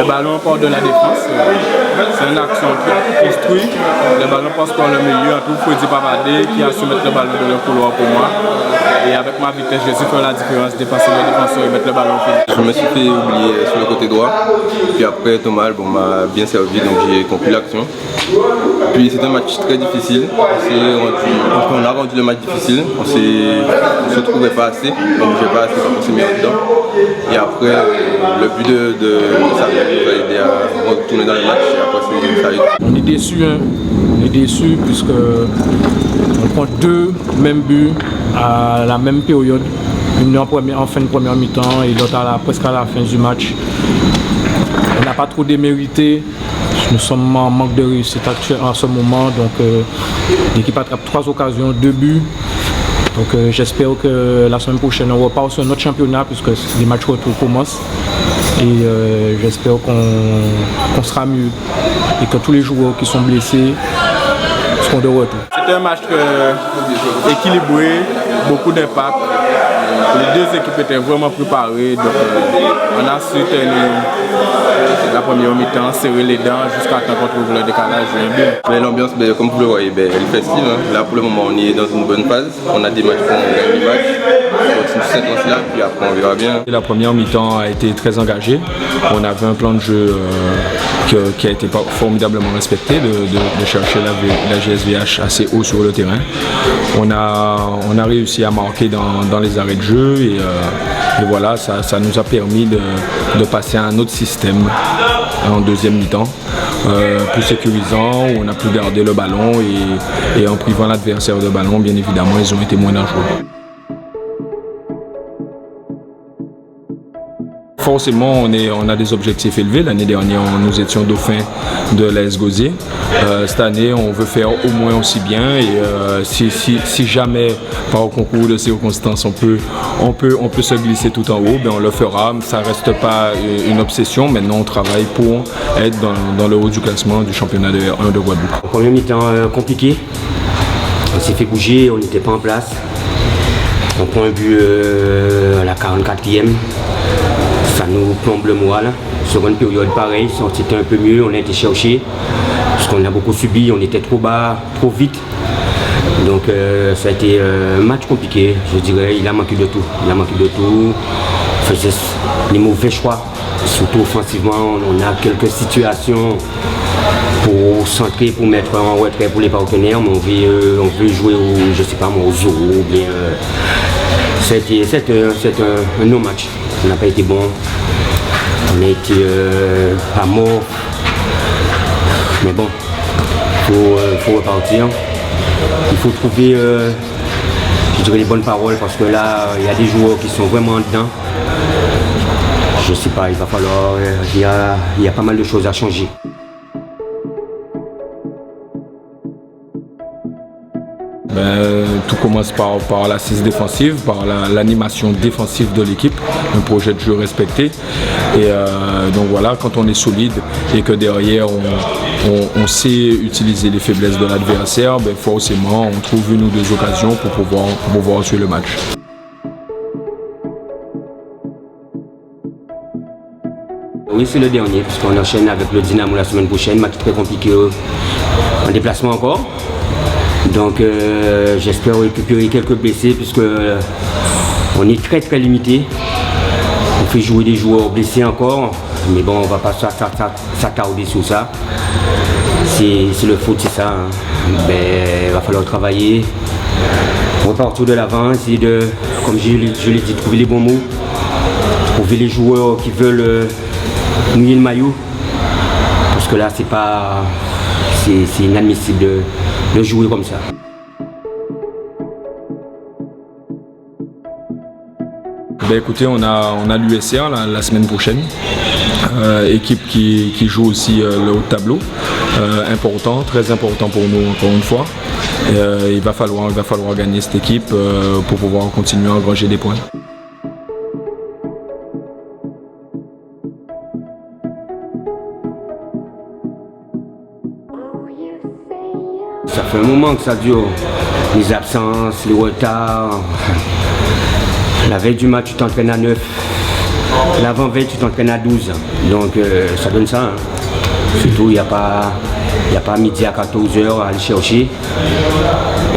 ballon part de la défense. C'est une action qui est construite. Le ballon passe par le milieu. En tout, Freddy Papade qui a su mettre le ballon dans le couloir pour moi. Et avec ma vitesse, je suis fait la différence, dépasser le défenseur et mettre le ballon au fil. Je me suis fait oublier sur le côté droit. Puis après, Thomas m'a bien servi, donc j'ai compris l'action. Puis c'est un match très difficile. On a rendu le match difficile. On ne se trouvait pas assez. On ne bougeait pas assez pour s'est mis dedans. Et après, le but de Samuel nous a aidé à retourner dans le match. Et après, ça a été. On est déçus, hein. On est déçus puisque on prend deux mêmes buts à la même période. Une en fin de première mi-temps et l'autre presque à la fin du match. On n'a pas trop démérité. Nous sommes en manque de réussite actuelle en ce moment. Donc l'équipe attrape 3 occasions, 2 buts. Donc j'espère que la semaine prochaine on repart sur notre championnat puisque les matchs retour commencent. Et j'espère qu'on sera mieux et que tous les joueurs qui sont blessés seront de retour. C'était un match équilibré, beaucoup d'impact. Les deux équipes étaient vraiment préparées, donc on a su tenir la première mi-temps, serrer les dents jusqu'à temps qu'on trouve le décalage. Mais l'ambiance, comme vous le voyez, elle est festive. Hein. Là pour le moment on est dans une bonne phase. On a des matchs pour gagner des matchs. On continue cette séquence-là, puis après on verra bien. La première mi-temps a été très engagée. On avait un plan de jeu qui a été formidablement respecté, de chercher la GSVH assez haut sur le terrain. On a réussi à marquer dans les arrêts de jeu et voilà, ça nous a permis de passer à un autre système en deuxième mi-temps, plus sécurisant, où on a pu garder le ballon et en privant l'adversaire de ballon, bien évidemment, ils ont été moins dangereux. Forcément, on a des objectifs élevés. L'année dernière, nous étions dauphins de l'AS Gauzier. Cette année, on veut faire au moins aussi bien. Et si jamais, par concours de circonstances, on peut se glisser tout en haut, on le fera. Ça ne reste pas une obsession. Maintenant, on travaille pour être dans le haut du classement du championnat de R1 de Guadeloupe. Premier mi-temps compliqué. On s'est fait bouger, on n'était pas en place. On prend un but à la 44e. Ça nous plombe le moral. Seconde période pareil, c'était un peu mieux, on a été chercher. Parce qu'on a beaucoup subi, on était trop bas, trop vite. Donc ça a été un match compliqué, je dirais, il a manqué de tout. Il a manqué de tout, il faisait les mauvais choix. Surtout offensivement, on a quelques situations pour centrer, pour mettre en retrait pour les partenaires, mais on veut jouer au Zoro ou bien. C'était un non-match. On n'a pas été bon. On a été pas mort. Mais bon, il faut repartir. Il faut trouver les bonnes paroles parce que là, il y a des joueurs qui sont vraiment dedans. Je sais pas, il va falloir. Il y a pas mal de choses à changer. Tout commence par l'assise défensive, par l'animation défensive de l'équipe, un projet de jeu respecté. Et donc voilà, quand on est solide et que derrière on sait utiliser les faiblesses de l'adversaire, forcément on trouve une ou deux occasions pour pouvoir tuer le match. Oui, c'est le dernier, puisqu'on enchaîne avec le Dynamo la semaine prochaine, match très compliqué en déplacement encore. Donc j'espère récupérer quelques blessés puisque on est très très limité. On fait jouer des joueurs blessés encore, mais bon, on va pas s'attarder sur ça. C'est le foot, c'est ça. Hein. Il va falloir travailler, repartir de l'avant, essayer de, comme je l'ai dit, trouver les bons mots, trouver les joueurs qui veulent mouiller le maillot. Parce que là, c'est inadmissible de jouer comme ça. Écoutez, on a l'USR la semaine prochaine, équipe qui joue aussi le haut de tableau, important, très important pour nous encore une fois. Il va falloir gagner cette équipe pour pouvoir continuer à engranger des points. Ça fait un moment que ça dure, les absences, les retards. La veille du match, tu t'entraînes à 9, L'avant-veille, tu t'entraînes à 12. Donc ça donne ça. Hein. Surtout, il n'y a pas midi à 14h à aller chercher.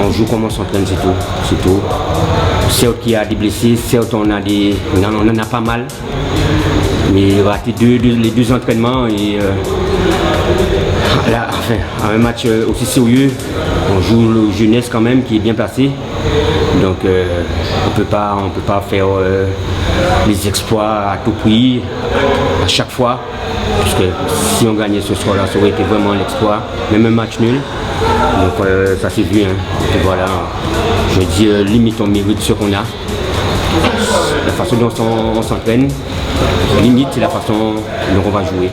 On joue comme on s'entraîne, c'est tout. C'est tout. Certes qu'il y a des blessés, certes on en a pas mal. Mais rater les deux entraînements et un match aussi sérieux, on joue le jeunesse quand même qui est bien placé. Donc on peut pas faire les exploits à tout prix, à chaque fois. Parce que si on gagnait ce soir-là, ça aurait été vraiment l'exploit, même un match nul. Donc ça s'est vu. Hein. Et voilà, je dis limite on mérite ce qu'on a. La façon dont on s'entraîne, limite c'est la façon dont on va jouer.